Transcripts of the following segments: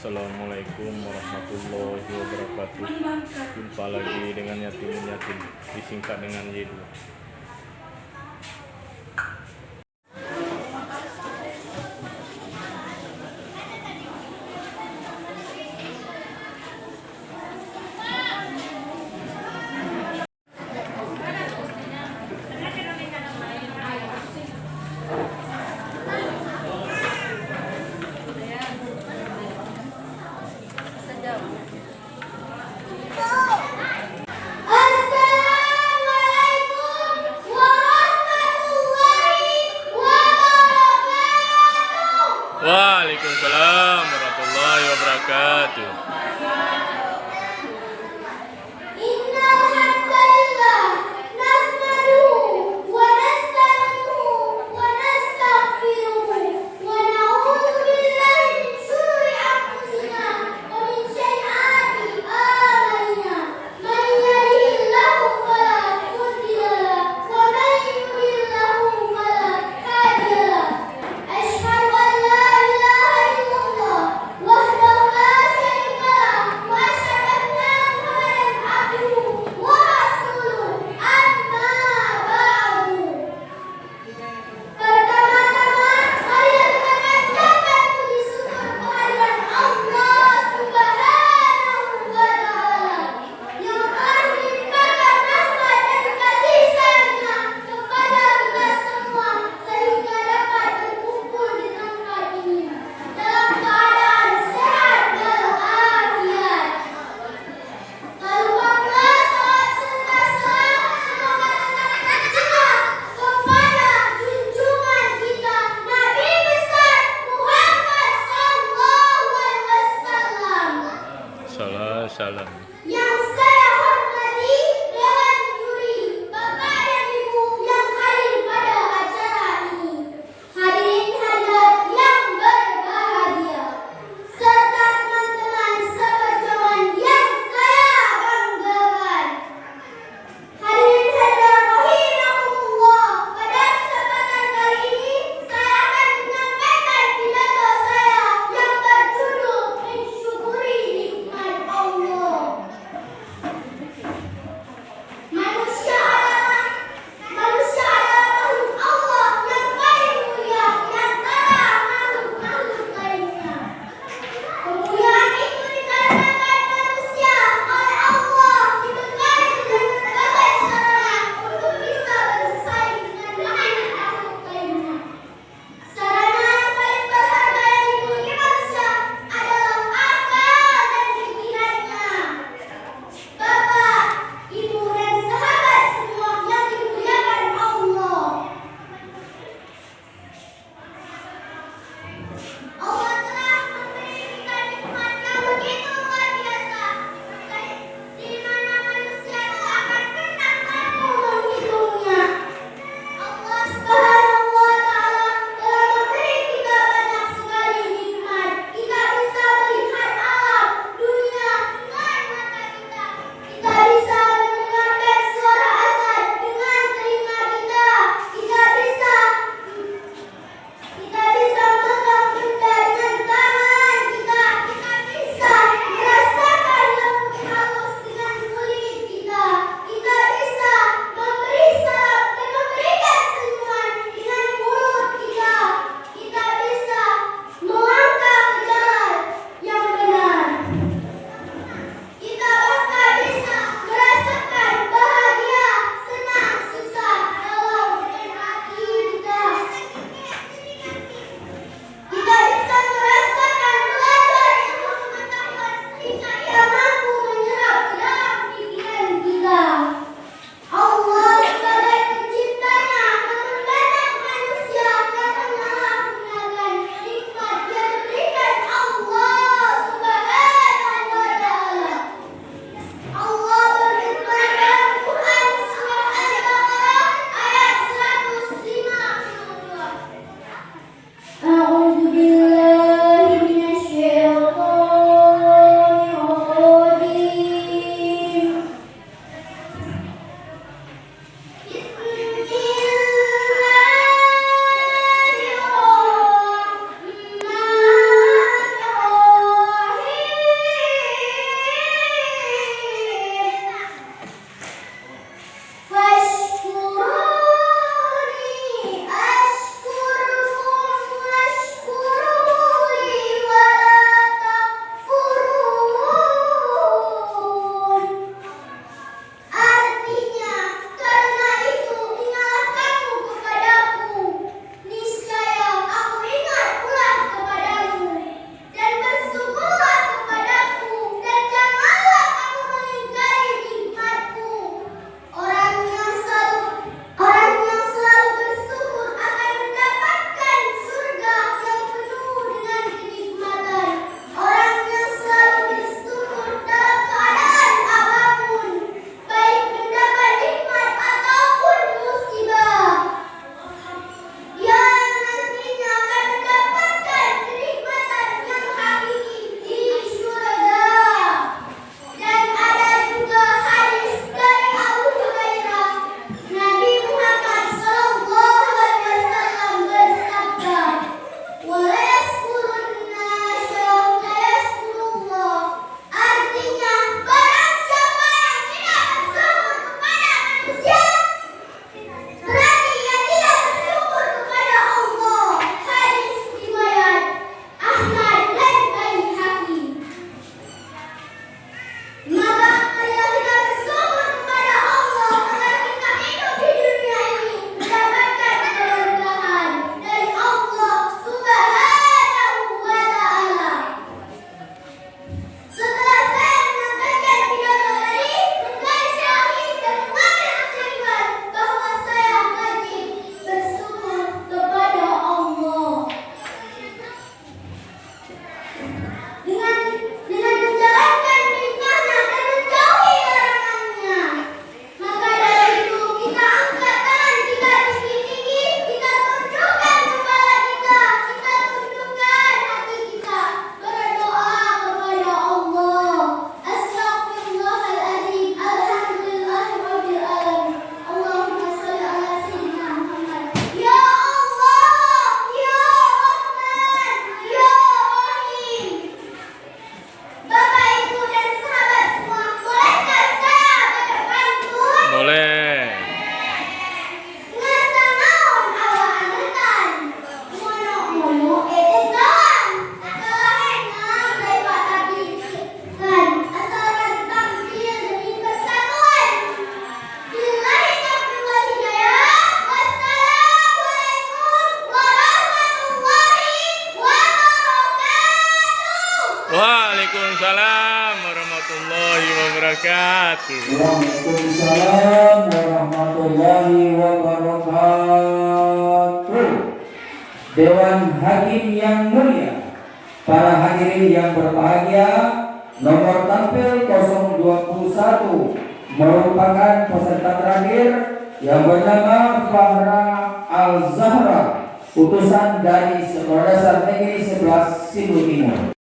Assalamualaikum warahmatullahi wabarakatuh. Jumpa lagi dengan Yatim disingkat dengan Y2. Waalaikumsalam warahmatullahi wabarakatuh. Waalaikumsalam warahmatullahi wabarakatuh. Waalaikumsalam warahmatullahi wabarakatuh. Dewan Hakim yang mulia, para hadirin yang berbahagia, nomor tampil 021 merupakan peserta terakhir yang bernama Fahra Al-Zahra, utusan dari Sekolah Dasar Negeri 11 Sibu Timur.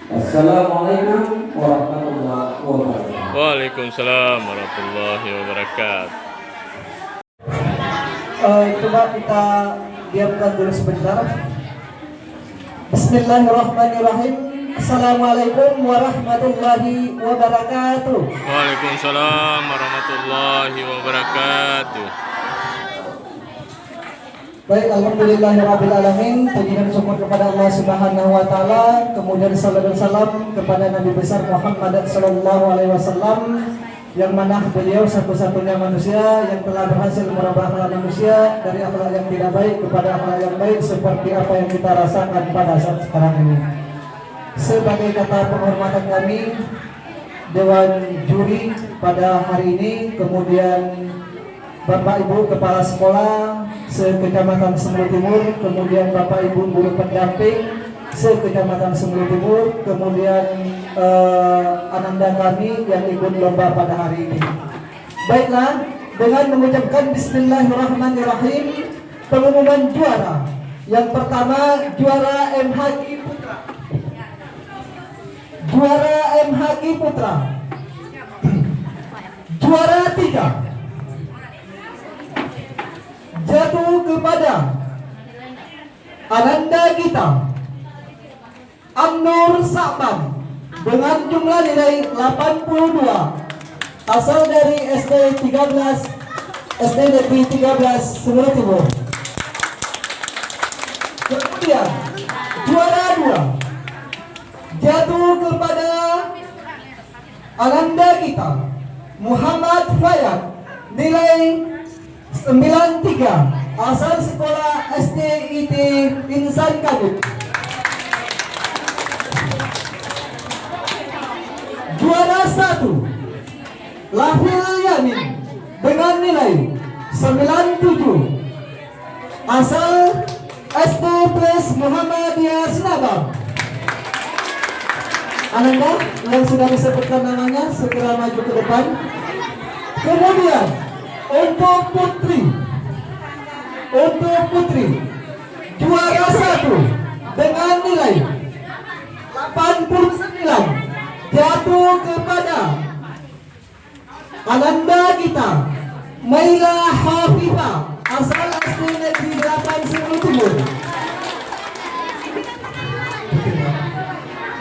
Assalamualaikum warahmatullahi wabarakatuh. Waalaikumsalam warahmatullahi wabarakatuh. Coba kita diamkan dulu sebentar. Bismillahirrahmanirrahim. Assalamualaikum warahmatullahi wabarakatuh. Waalaikumsalam warahmatullahi wabarakatuh. Baik, alhamdulillahirrahmanirrahim. Puji dan syukur kepada Allah Subhanahu wa taala, kemudian salawat dan salam kepada Nabi besar Muhammad sallallahu alaihi wasallam, yang mana beliau satu-satunya manusia yang telah berhasil merubah akhlak manusia dari akhlak yang tidak baik kepada akhlak yang baik, seperti apa yang kita rasakan pada saat sekarang ini. Sebagai kata penghormatan kami, Dewan Juri pada hari ini, kemudian Bapak Ibu Kepala Sekolah se-Kecamatan Semulu Timur, kemudian Bapak Ibu Guru Pendamping se-Kecamatan Semulu Timur, kemudian ananda kami yang ikut lomba pada hari ini. Baiklah, dengan mengucapkan Bismillahirrahmanirrahim, pengumuman juara. Yang pertama, juara MHQ Putra. Juara MHQ Putra. Juara 3 jatuh kepada Ananda Gita Amnur Sa'man dengan jumlah nilai 82, asal dari SD Negeri 13 Semulu Timur. Kemudian juara 2 jatuh kepada Ananda Gita Muhammad Fayad, nilai 93, asal sekolah SDIT Insan Kadut. Juara 1 Lahil Yamin dengan nilai 97, asal SD Plus Muhammadiyah Sinabang. Ananda yang sudah disebutkan namanya segera maju ke depan. Kemudian untuk putri juara 1 dengan nilai 89, jatuh kepada Ananda Gita Maila Hafifah, asal SD Negeri 8 Semulu Timur.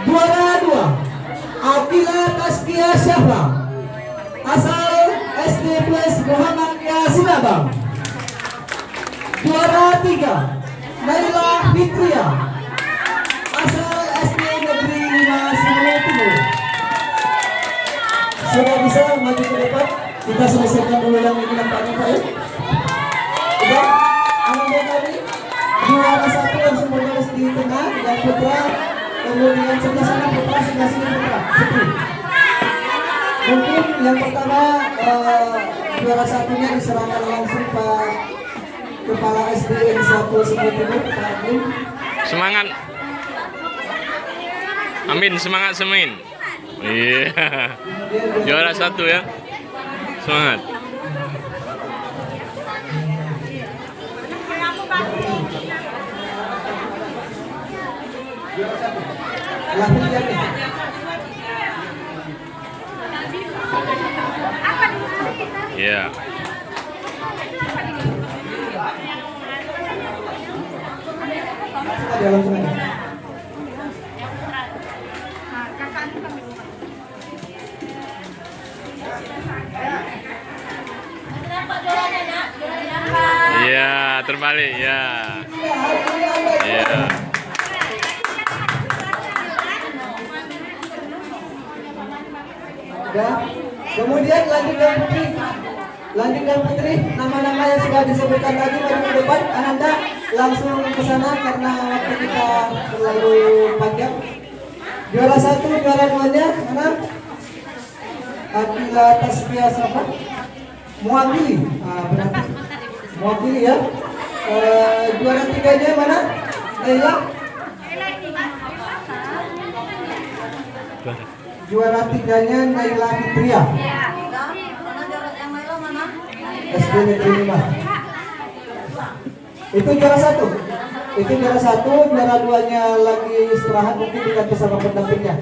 Juara 2 Akila Taskia Syahra, asal SD Plus Muhammadiyah Sinabang. Juara 3 Naila Fitria, asal SD Negeri 5 Semulu Timur. Sudah bisa maju ke depan? Kita selesaikan dulu yang ini nampaknya Pak ya. Sudah? Ananda tadi juara 1 langsung berbaris di tengah, dan putra, kemudian sebelah sana putra, sebelah sini putra. Putri. Mungkin yang pertama juara satunya diserahkan langsung Pak Kepala SDN 1 Semulu Timur, Pak Amin. Semangat. Amin, semangat semin. Iya. Juara 1 ya. Semangat. Lahil Yamin. Iya. Ada langsung aja. Iya, terbalik ya. Iya. Ya. Kemudian lanjut dan putri, nama-nama yang sudah disebutkan tadi maju ke depan. Ananda langsung ke sana karena waktu kita terlalu panjang. Juara 1, juara 2-nya mana? Akila Tasbih siapa? Mewakili. Berarti mewakili ya. Juara 3-nya mana? Laila. Juara 3-nya Naila Fitria. SD Negeri 5. Itu juara 1. Itu juara 1, juara 2-nya lagi istirahat mungkin diganti sama pendampingnya.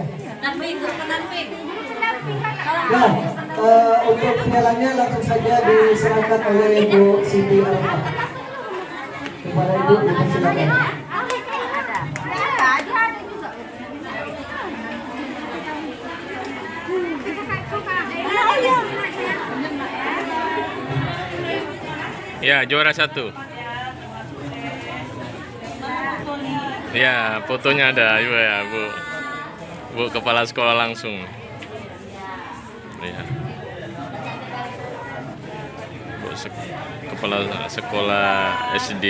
Dan untuk pialanya langsung saja diserahkan oleh Ibu Siti Arfa. Kepada Ibu, silakan. Ya, juara 1. Ya, fotonya ada, Ibu ya, Bu. Bu kepala sekolah langsung. Ya. Bu kepala sekolah SD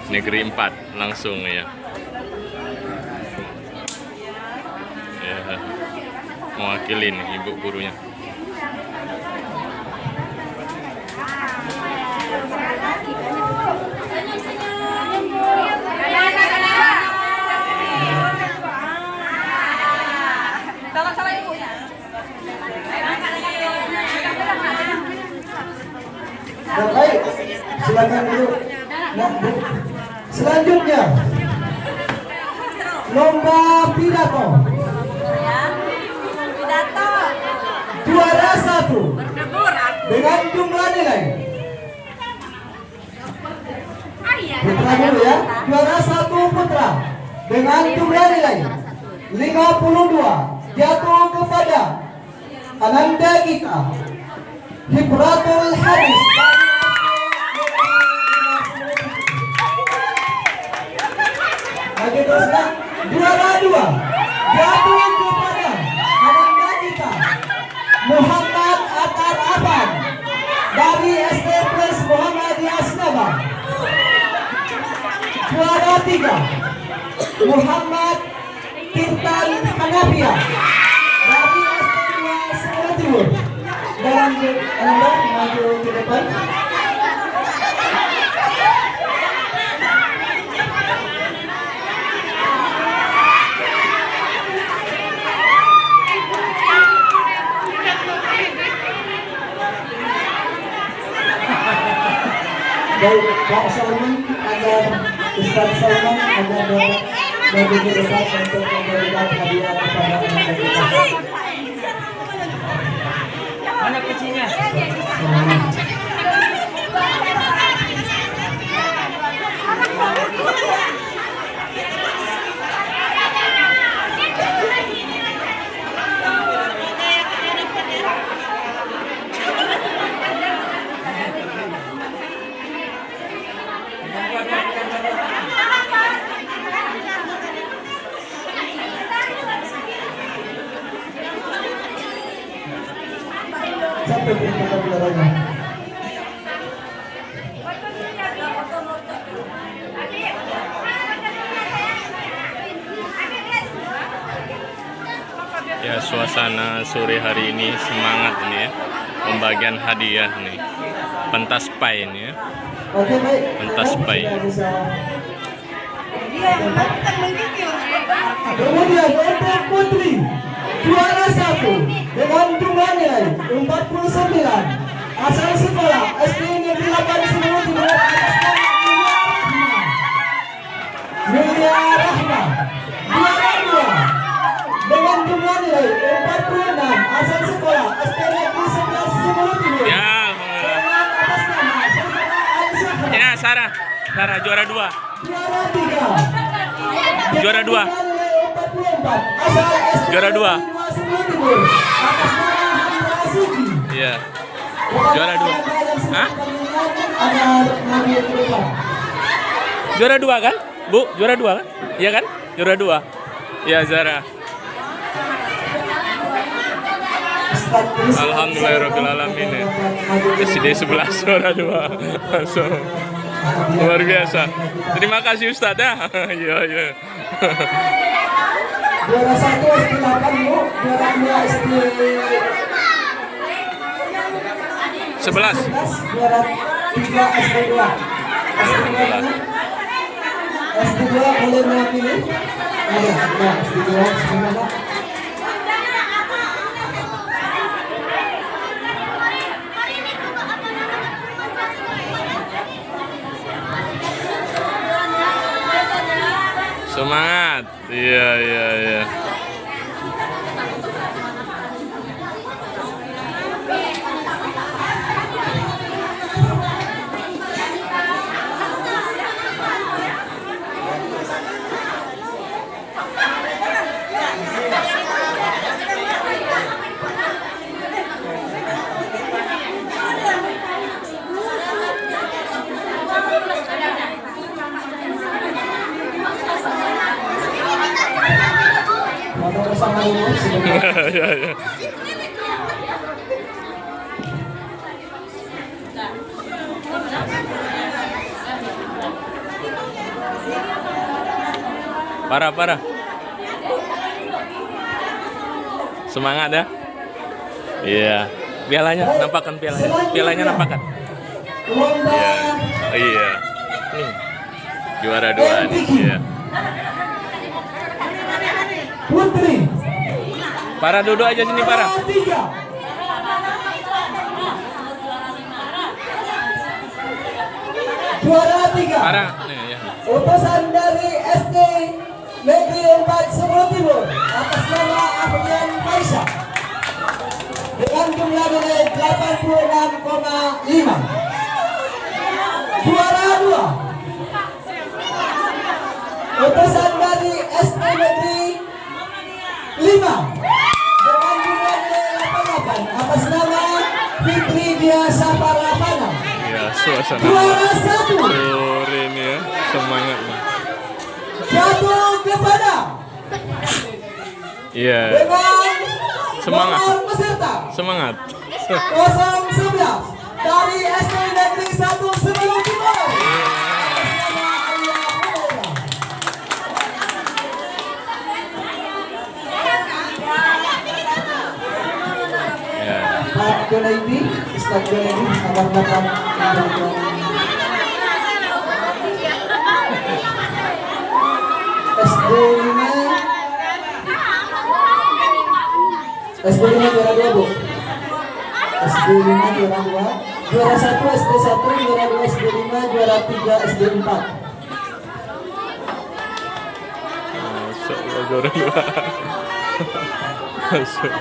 Negeri 4 langsung ya. Ya. Mewakili nih ibu gurunya. Baik, silakan dulu. Nah, Bu. Selanjutnya lomba pidato. Juara 1 dengan jumlah nilai. Putra dulu ya. Juara 1 putra dengan jumlah nilai 52 jatuh kepada Ananda Gita Hibratul Hadis. Lagi terusnya juara 2 jatuh kepada Ananda Gita Muhammad Atar Afan dari SD Plus Muhammadiyah Asnaba. Juara 3 Muhammad Tirtan Hanafiah dari SD 2 Sekolah Timur. Dalam Anda maju ke depan. Baik, Pak Salman agar Ustaz Salman agar maju ke depan untuk memberikan hadiah kepada anak kita. Mana kuncinya? Sampai ke belakangnya. Ya, suasana sore hari ini semangat ini ya. Pembagian hadiah nih. Pentas pai ini ya. Oke, baik. Pentas pai. Kemudian untuk putri juara 1 dengan jumlah nilai 49 asal sekolah SD Negeri 8 Semeru Timur atas nama Mulia Rahma. Juara 2 dengan jumlah nilai 46 asal sekolah SD Negeri 11 Semeru Timur. Ya, Atas nama Aisyah. ya Sarah juara 2. Juara 3. Juara 2. Asal SD Juara 2. Semeru Timur atas nama Hamza Suci. Iya. Juara 2. Hah? Juara 2 kan? Bu, juara 2 kan? Iya kan? Juara 2. Ya, Zara. Alhamdulillahirrahmanirrahim. SD 11 juara 2. Langsung. Luar biasa. Terima kasih Ustadz ya. Iya, iya. Juara 1 SD 8 Bu, juara 2 SD 11. 11, juara 3 SD 2. SD 2 ini SD 2 boleh mewakili. Ada SD 2 sebenarnya. Semangat. Iya, iya, iya. Foto bersama dulu sebentar. Iya, iya. Parah, parah. Semangat ya. Iya. Pialanya, nampakkan pialanya. Pialanya nampakkan. Lomba Iya. Iya. Nih. Juara 2 nih. Iya. Putri. Para duduk aja sini, para. Juara 3. Juara 3. Para. Nih, ya. Utusan dari SD Negeri 4 Sumur Timur atas nama Afrian Faisal dengan jumlah nilai 86,5. Juara 2 utusan dari SD Negeri 5 dengan jumlah nilai 88 atas nama Fitri Dia Saparapana. Iya, suasana Juara 1 sore ini ya. Semangat nih. jatuh kepada Iya. dengan Semangat. nomor peserta Semangat. 011 dari SD Negeri 1 Sebelum Timur. Ya. Pak Junaidi, Ustaz Junaidi, selamat datang. SD 5 SD 5 juara 2 Bu. SD 5 juara 2. Juara 1 SD 1, juara 2 SD 5, juara 3 SD 4. Masuk lo juara 2. Masuk.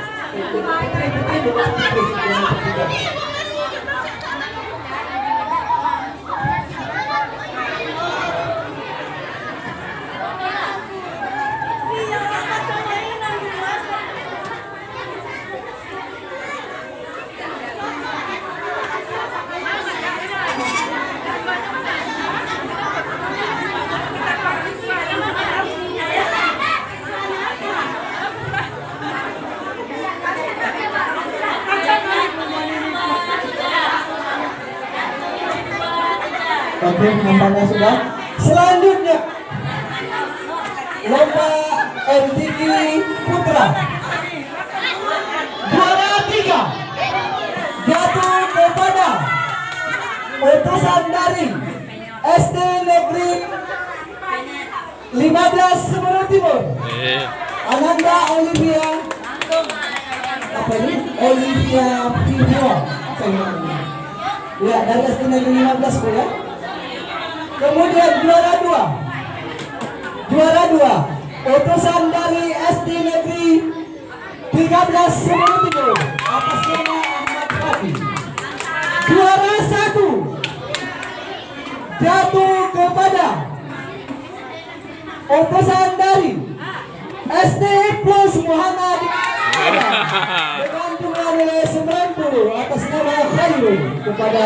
Oke, nampaknya sudah. Selanjutnya lomba MTQ Putra. Juara 3 jatuh kepada utusan dari SD Negeri 15 Semeru Timur. Ananda Olivia apa ini? Olivia Pino. Ya, dari SD Negeri 15 Bu ya. Kemudian juara 2 utusan dari SD Negeri 13 Semeru Timur atas nama Ahmad Rafi. Juara 1 jatuh kepada utusan dari SD Plus Muhammad dengan jumlah nilai 90 atas nama Khairul kepada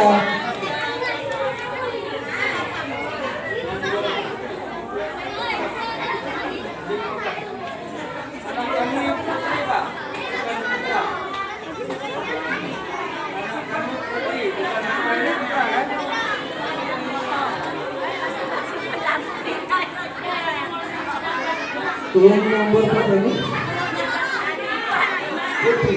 Yang nomor berapa ini? Putri.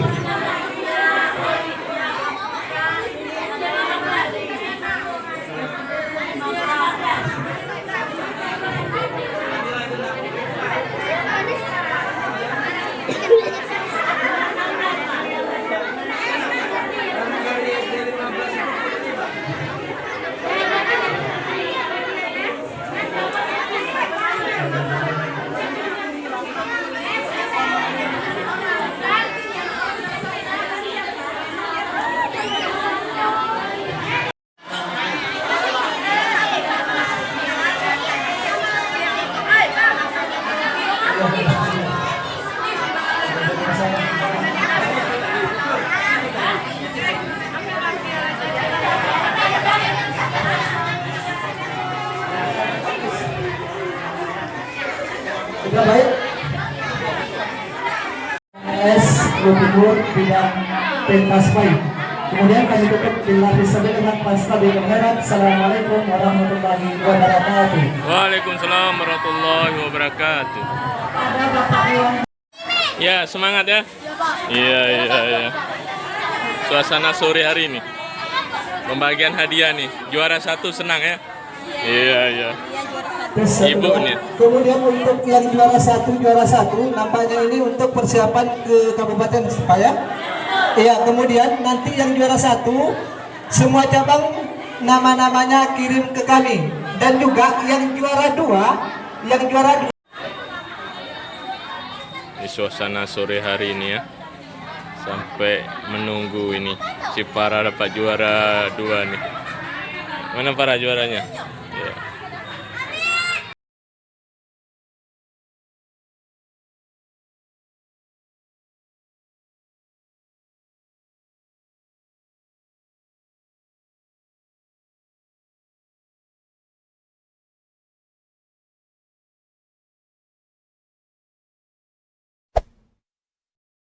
Sudah baik. S. Timur bidang pentas baik. Kemudian kami tutup bila disebut dengan pasta di Merat. Assalamualaikum warahmatullahi wabarakatuh. Waalaikumsalam warahmatullahi wabarakatuh. Ada Bapak Iwan. Ya, semangat ya. Iya, iya, iya. Suasana sore hari ini. Pembagian hadiah nih. Juara 1 senang ya. Iya, iya. Ibu nih. Kemudian untuk yang juara satu nampaknya ini untuk persiapan ke kabupaten supaya. Iya, kemudian nanti yang juara 1 semua cabang nama-namanya kirim ke kami, dan juga yang juara 2 Di suasana sore hari ini ya. Sampai menunggu ini si para dapat juara 2 nih. Mana para juaranya? Ya.